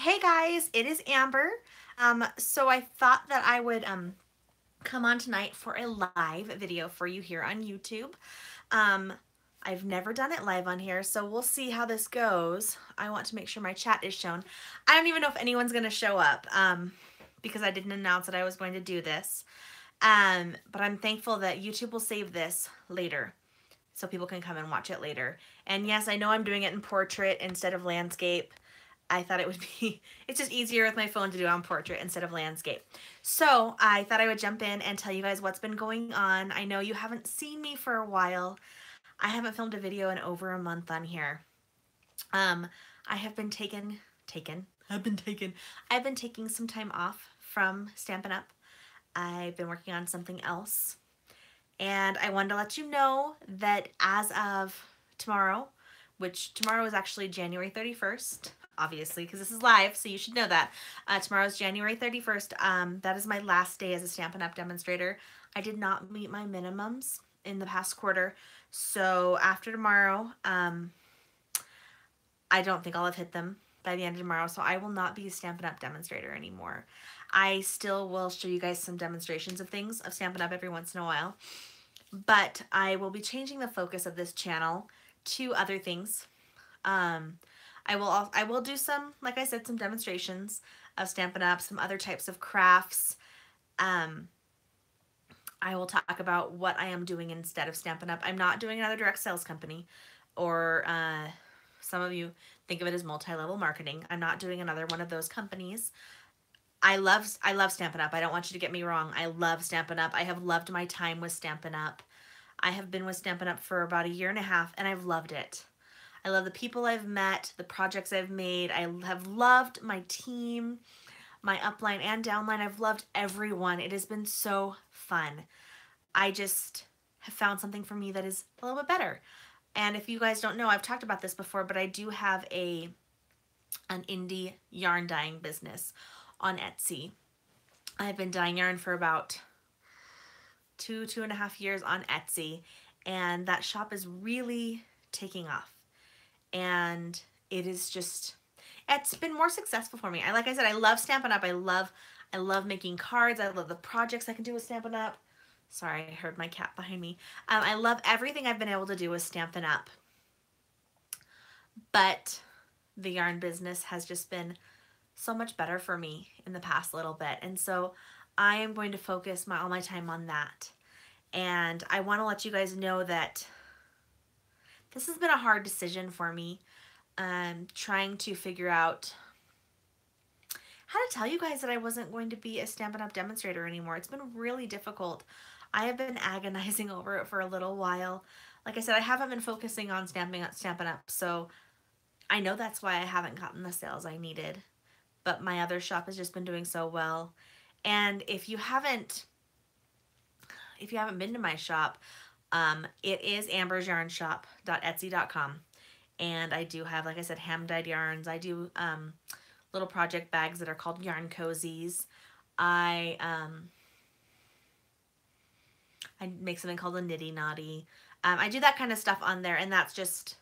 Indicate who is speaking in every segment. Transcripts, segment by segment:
Speaker 1: Hey guys, it is Amber. So I thought that I would come on tonight for a live video for you here on YouTube. Um, I've never done it live on here, so we'll see how this goes. I want to make sure my chat is shown. I don't even know if anyone's going to show up because I didn't announce that I was going to do this. But I'm thankful that YouTube will save this later so people can come and watch it later. And yes, I know I'm doing it in portrait instead of landscape. I thought it would be, it's just easier with my phone to do on portrait instead of landscape. So I thought I would jump in and tell you guys what's been going on. I know you haven't seen me for a while. I haven't filmed a video in over a month on here. I have been I've been taking some time off from Stampin' Up. I've been working on something else. And I wanted to let you know that as of tomorrow, which tomorrow is actually January 31st, obviously, because this is live, so you should know that. Tomorrow is January 31st. That is my last day as a Stampin' Up! Demonstrator. I did not meet my minimums in the past quarter, so after tomorrow, I don't think I'll have hit them by the end of tomorrow, so I will not be a Stampin' Up! Demonstrator anymore. I still will show you guys some demonstrations of things, of Stampin' Up! Every once in a while, but I will be changing the focus of this channel to other things. I will do some, like I said, some demonstrations of Stampin' Up!, some other types of crafts. I will talk about what I am doing instead of Stampin' Up! I'm not doing another direct sales company, or some of you think of it as multi-level marketing. I'm not doing another one of those companies. I love Stampin' Up! I don't want you to get me wrong. I love Stampin' Up! I have loved my time with Stampin' Up! I have been with Stampin' Up! For about 1.5 years, and I've loved it. I love the people I've met, the projects I've made. I have loved my team, my upline and downline. I've loved everyone. It has been so fun. I just have found something for me that is a little bit better. And if you guys don't know, I've talked about this before, but I do have an indie yarn dyeing business on Etsy. I've been dyeing yarn for about 2.5 years on Etsy, and that shop is really taking off. And it is just, it's been more successful for me. Like I said, I love Stampin' Up! I love making cards. I love the projects I can do with Stampin' Up! Sorry, I heard my cat behind me. I love everything I've been able to do with Stampin' Up! But the yarn business has just been so much better for me in the past little bit. And so I am going to focus all my time on that. And I want to let you guys know that this has been a hard decision for me, trying to figure out how to tell you guys that I wasn't going to be a Stampin' Up! Demonstrator anymore. It's been really difficult. I have been agonizing over it for a little while. Like I said, I haven't been focusing on Stampin' Up! So I know that's why I haven't gotten the sales I needed. But my other shop has just been doing so well. And if you haven't been to my shop, it is ambersyarnshop.etsy.com. And I do have, like I said, hand-dyed yarns. I do little project bags that are called yarn cozies. I make something called a nitty naughty. I do that kind of stuff on there, and that's just,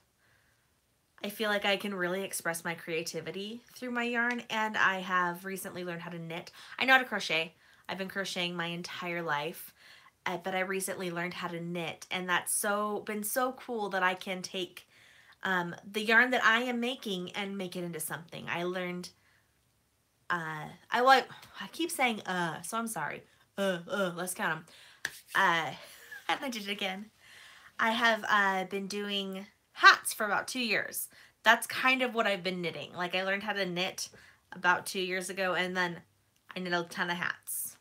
Speaker 1: I feel like I can really express my creativity through my yarn, and I have recently learned how to knit. I know how to crochet. I've been crocheting my entire life, but I recently learned how to knit, and that's been so cool that I can take the yarn that I am making and make it into something. I learned, I keep saying so I'm sorry. Let's count them. And I did it again. I have been doing hats for about 2 years. That's kind of what I've been knitting. Like, I learned how to knit about 2 years ago, and then I knit a ton of hats.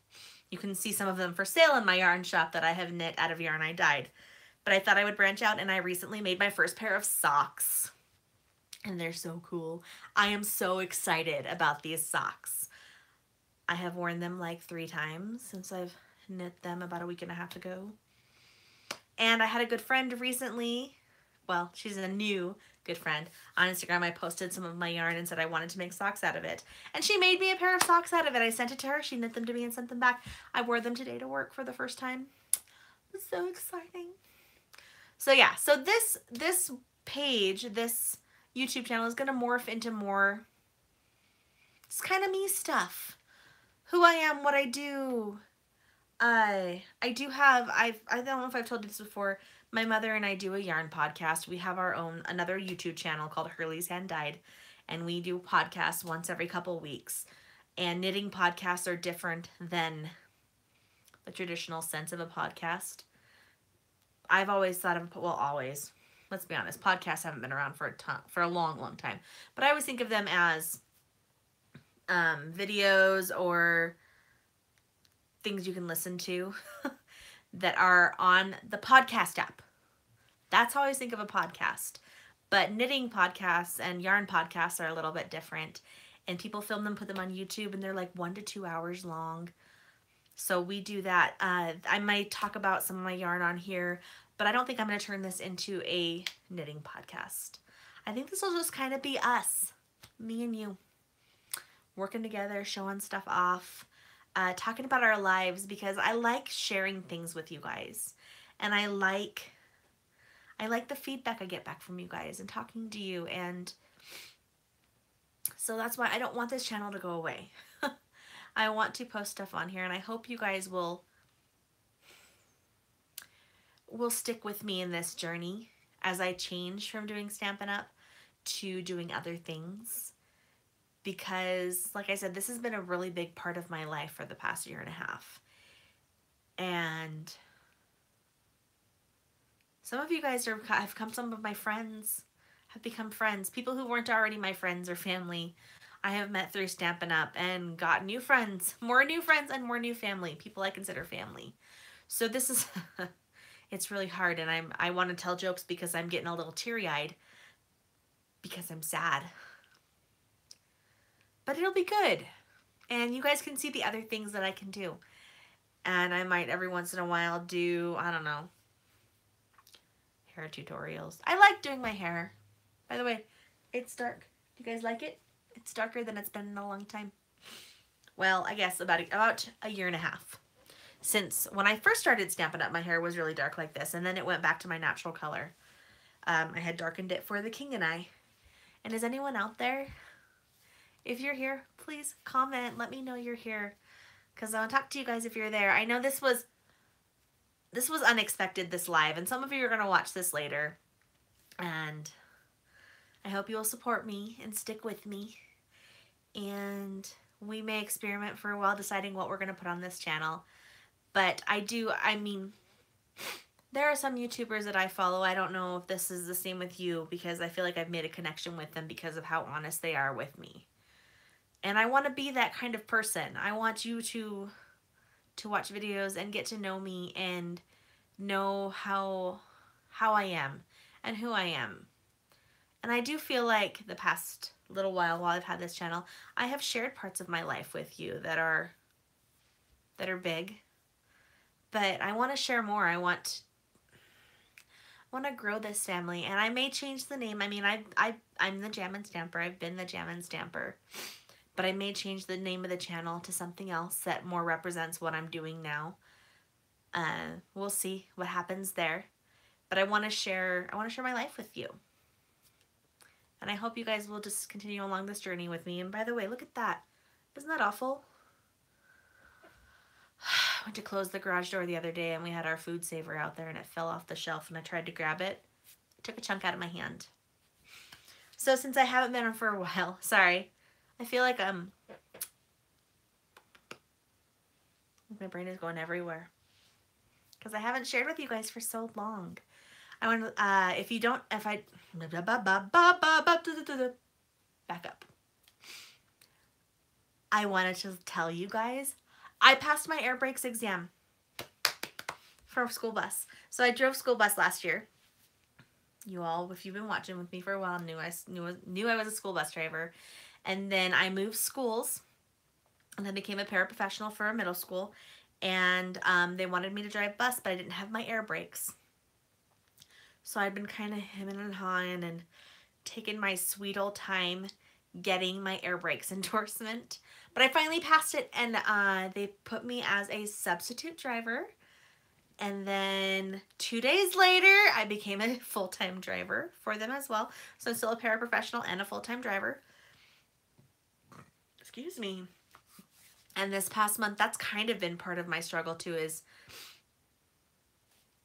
Speaker 1: You can see some of them for sale in my yarn shop that I have knit out of yarn I dyed. But I thought I would branch out, and I recently made my first pair of socks. And they're so cool. I am so excited about these socks. I have worn them like 3 times since I've knit them about a 1.5 weeks ago. And I had a good friend recently, well, she's a new good friend. On Instagram, I posted some of my yarn and said I wanted to make socks out of it. And she made me a pair of socks out of it. I sent it to her. She knit them to me and sent them back. I wore them today to work for the first time. It was so exciting. So yeah, so this page, this YouTube channel is going to morph into more It's kind of me stuff. Who I am, what I do. I do have, I don't know if I've told you this before, my mother and I do a yarn podcast. We have our own, another YouTube channel called Hurley's Hand Dyed, and we do podcasts once every couple weeks. And knitting podcasts are different than the traditional sense of a podcast. I've always thought of, well, always, let's be honest, podcasts haven't been around for a long, long time. But I always think of them as videos or things you can listen to that are on the podcast app. That's how I always think of a podcast. But knitting podcasts and yarn podcasts are a little bit different. And people film them, put them on YouTube, and they're like 1 to 2 hours long. So we do that. I might talk about some of my yarn on here, but I don't think I'm going to turn this into a knitting podcast. I think this will just kind of be us, me and you, working together, showing stuff off, talking about our lives, because I like sharing things with you guys. And I like the feedback I get back from you guys and talking to you. And so that's why I don't want this channel to go away. I want to post stuff on here, and I hope you guys will stick with me in this journey as I change from doing Stampin' Up! To doing other things. Because, like I said, this has been a really big part of my life for the past 1.5 years. And some of you guys have come, some of my friends have become friends. People who weren't already my friends or family, I have met through Stampin' Up! And got new friends, and more new family, people I consider family. So this is, it's really hard, and I want to tell jokes because I'm getting a little teary-eyed because I'm sad. But it'll be good. And you guys can see the other things that I can do. And I might every once in a while do, I don't know, hair tutorials. I like doing my hair. By the way, it's dark. Do you guys like it? It's darker than it's been in a long time. Well, I guess about 1.5 years. Since when I first started Stampin' Up, my hair was really dark like this. And then it went back to my natural color. I had darkened it for the King and I. And is anyone out there? If you're here, please comment. Let me know you're here, because I want to talk to you guys if you're there. I know this was unexpected, this live, and some of you are going to watch this later. And I hope you will support me and stick with me. And we may experiment for a while deciding what we're going to put on this channel. But I mean, there are some YouTubers that I follow. I don't know if this is the same with you, because I feel like I've made a connection with them because of how honest they are with me. And I want to be that kind of person. I want you to watch videos and get to know me and know how I am and who I am. And I do feel like the past little while I've had this channel, I have shared parts of my life with you that are big. But I want to share more. I want to grow this family, and I may change the name. I mean, I'm the Jammin' Stamper. I've been the Jammin' Stamper. But I may change the name of the channel to something else that more represents what I'm doing now. We'll see what happens there. But I want to share my life with you. And I hope you guys will just continue along this journey with me. And by the way, look at that. Isn't that awful? I went to close the garage door the other day, and we had our food saver out there, and it fell off the shelf, and I tried to grab it. It took a chunk out of my hand. So since I haven't been on for a while, sorry. I feel like my brain is going everywhere because I haven't shared with you guys for so long. I want back up. I wanted to tell you guys I passed my air brakes exam for a school bus. So I drove school bus last year. You all, if you've been watching with me for a while, knew I was a school bus driver. And then I moved schools, and then became a paraprofessional for a middle school. And they wanted me to drive bus, but I didn't have my air brakes. So I'd been kind of hemming and hawing and taking my sweet old time getting my air brakes endorsement. But I finally passed it, and they put me as a substitute driver. And then 2 days later, I became a full-time driver for them as well. So I'm still a paraprofessional and a full-time driver. excuse me. And this past month, that's kind of been part of my struggle too, is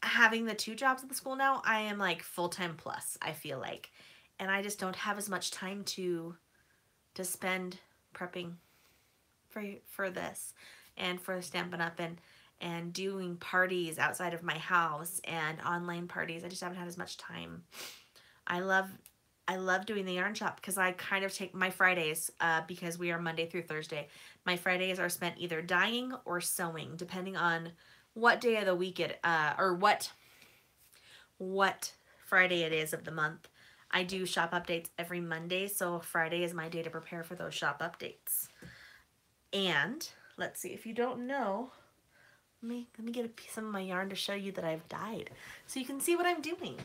Speaker 1: having the 2 jobs at the school now. I am like full-time plus, I feel like. And I just don't have as much time to spend prepping for this and for Stampin' Up! And doing parties outside of my house and online parties. I just haven't had as much time. I love doing the yarn shop because I kind of take my Fridays, because we are Monday through Thursday. My Fridays are spent either dyeing or sewing, depending on what day of the week or what Friday it is of the month. I do shop updates every Monday, so Friday is my day to prepare for those shop updates. And let's see, if you don't know, let me get some of my yarn to show you that I've dyed, so you can see what I'm doing.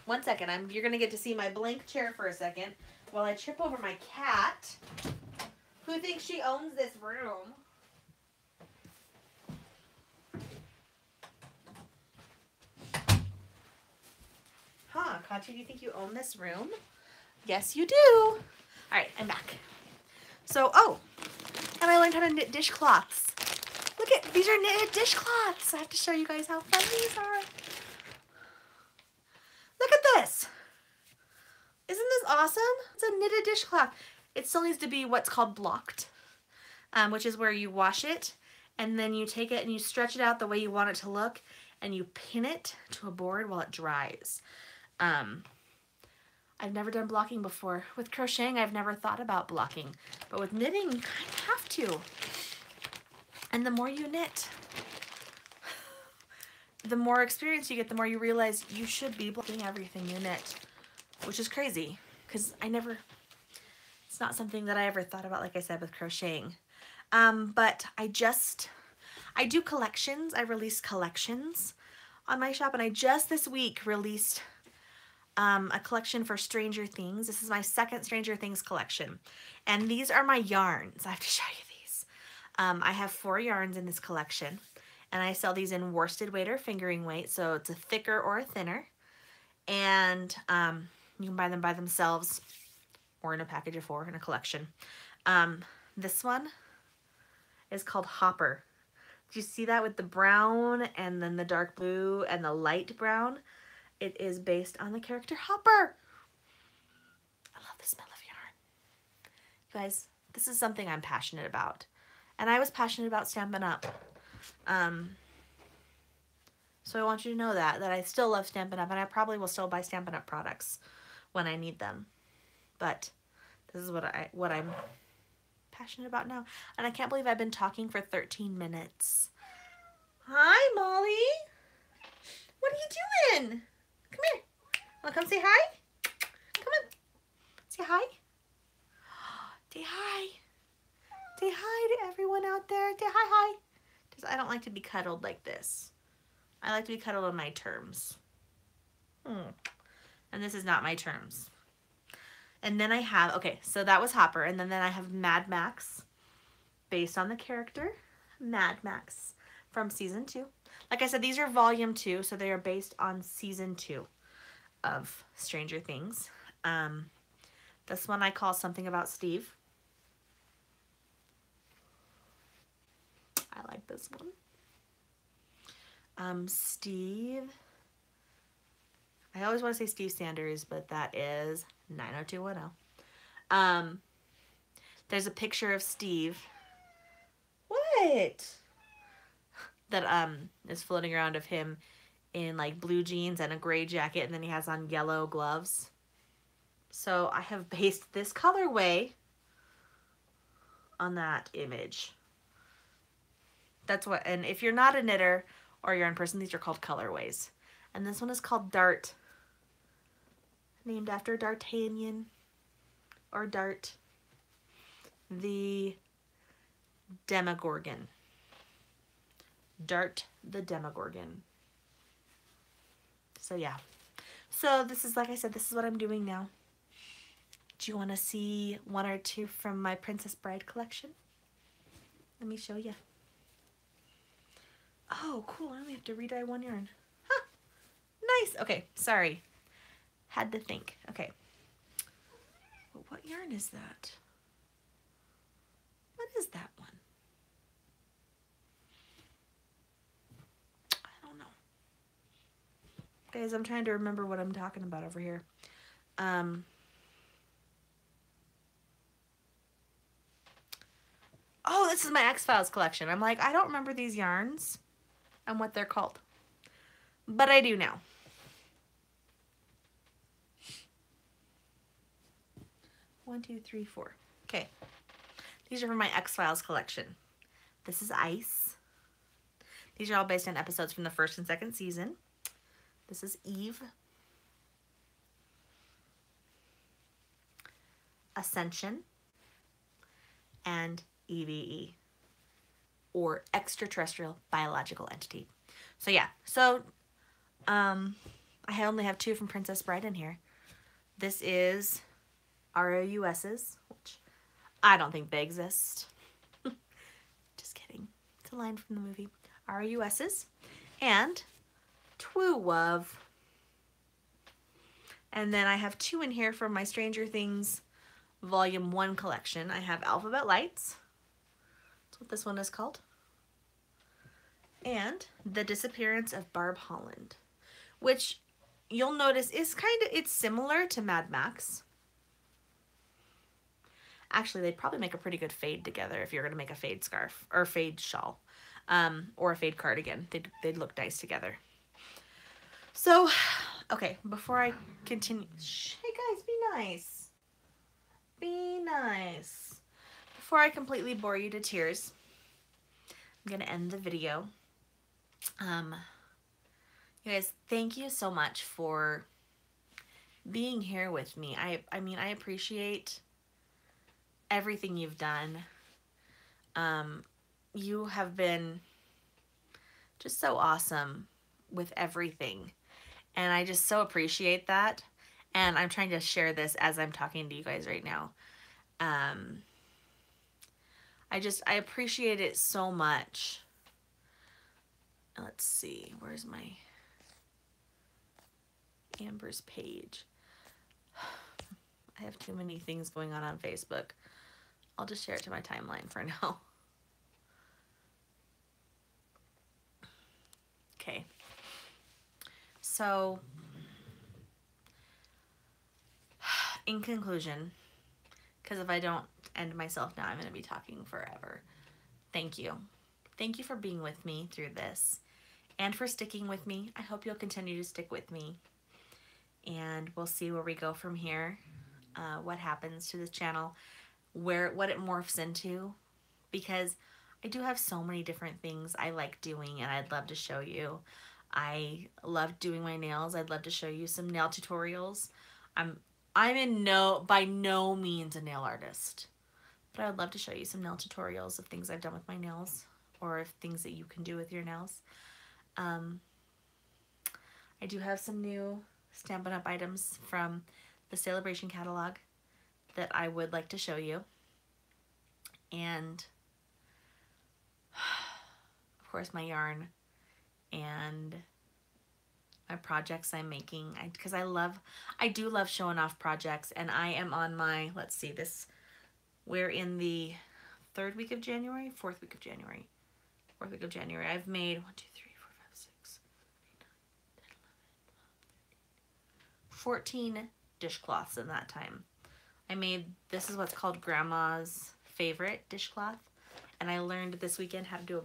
Speaker 1: One second, you're gonna get to see my blank chair for a second while I trip over my cat, who thinks she owns this room. Huh, Katya, do you think you own this room? Yes, you do. All right, I'm back. So, and I learned how to knit dishcloths. Look at, these are knitted dishcloths. I have to show you guys how fun these are. Look at this. Isn't this awesome? It's a knitted dishcloth. It still needs to be what's called blocked, which is where you wash it, and then you take it and you stretch it out the way you want it to look, and you pin it to a board while it dries. I've never done blocking before. With crocheting, I've never thought about blocking, but with knitting, you kind of have to. And the more you knit, the more experience you get, the more you realize you should be blocking everything you knit, which is crazy because it's not something that I ever thought about, like I said, with crocheting. But I do collections. I release collections on my shop, and I just this week released a collection for Stranger Things. This is my second Stranger Things collection, and these are my yarns. I have to show you these. I have 4 yarns in this collection, and I sell these in worsted weight or fingering weight, so it's a thicker or a thinner, and you can buy them by themselves or in a package of 4 in a collection. This one is called Hopper. Do you see that with the brown and then the dark blue and the light brown? It is based on the character Hopper. I love the smell of yarn. You guys, this is something I'm passionate about. And I was passionate about Stampin' Up. So I want you to know that I still love Stampin' Up, and I probably will still buy Stampin' Up products when I need them. But this is what I'm passionate about now. And I can't believe I've been talking for 13 minutes. Hi, Molly. What are you doing? Come here. Want to come say hi? Come on. Say hi. Say hi. Say hi to everyone out there. Say hi. Because I don't like to be cuddled like this. I like to be cuddled on my terms. And this is not my terms. And then I have, okay, so that was Hopper. And then I have Mad Max, based on the character Mad Max from season 2. Like I said, these are volume 2, so they are based on season 2 of Stranger Things. This one I call Something About Steve. I like this one. Steve, I always want to say Steve Sanders, but that is 90210. There's a picture of Steve. What? That is floating around of him in like blue jeans and a gray jacket, and then he has on yellow gloves. So I have based this colorway on that image. That's what, and if you're not a knitter or you're in person, these are called colorways. And this one is called Dart, named after D'Artagnan, or Dart, the Demogorgon. Dart the Demogorgon. So yeah. So this is, like I said, this is what I'm doing now. Do you want to see 1 or 2 from my Princess Bride collection? Let me show you. Oh, cool. I only have to re-dye 1 yarn. Huh. Nice. Okay, sorry. Had to think. Okay. Well, what yarn is that? is that one? I don't know. Guys, I'm trying to remember what I'm talking about over here. Oh, this is my X-Files collection. I'm like, I don't remember these yarns and what they're called. But I do now. One, two, three, four. Okay. These are from my X-Files collection. This is Ice. These are all based on episodes from the first and second season. This is Eve. Ascension. And EVE. Or Extraterrestrial Biological Entity. So yeah. So, I only have 2 from Princess Bride in here. This is ROUS's, which I don't think they exist. Just kidding. It's a line from the movie. ROUS's and TWOWOV. And then I have 2 in here from my Stranger Things Volume 1 collection. I have Alphabet Lights. That's what this one is called. And The Disappearance of Barb Holland, which you'll notice is it's similar to Mad Max. Actually, they'd probably make a pretty good fade together if you're going to make a fade scarf or fade shawl, or a fade cardigan. They'd look nice together. So, okay, before I continue, hey guys, be nice. Be nice. Before I completely bore you to tears, I'm going to end the video. You guys, thank you so much for being here with me. I mean, I appreciate everything you've done. You have been just so awesome with everything. And I just so appreciate that. And I'm trying to share this as I'm talking to you guys right now. I appreciate it so much. Let's see, where's my Amber's page? I have too many things going on Facebook. I'll just share it to my timeline for now. Okay. So, in conclusion, because if I don't end myself now, I'm going to be talking forever. Thank you. Thank you for being with me through this and for sticking with me. I hope you'll continue to stick with me. And we'll see where we go from here, what happens to this channel, what it morphs into, because I do have so many different things I like doing and I'd love to show you. I love doing my nails. I'd love to show you some nail tutorials. I'm by no means a nail artist, but I would love to show you some nail tutorials of things I've done with my nails or of things that you can do with your nails. I do have some new Stampin' Up! Items from the Celebration catalog that I would like to show you. And of course my yarn and my projects I'm making, because I do love showing off projects. And I am on my, let's see, we're in the 4th week of January. I've made 1, 2, 3, 4, 5, 6, 8, 9, 10, 11, 14 dishcloths in that time. This is what's called Grandma's favorite dishcloth, and I learned this weekend how to do a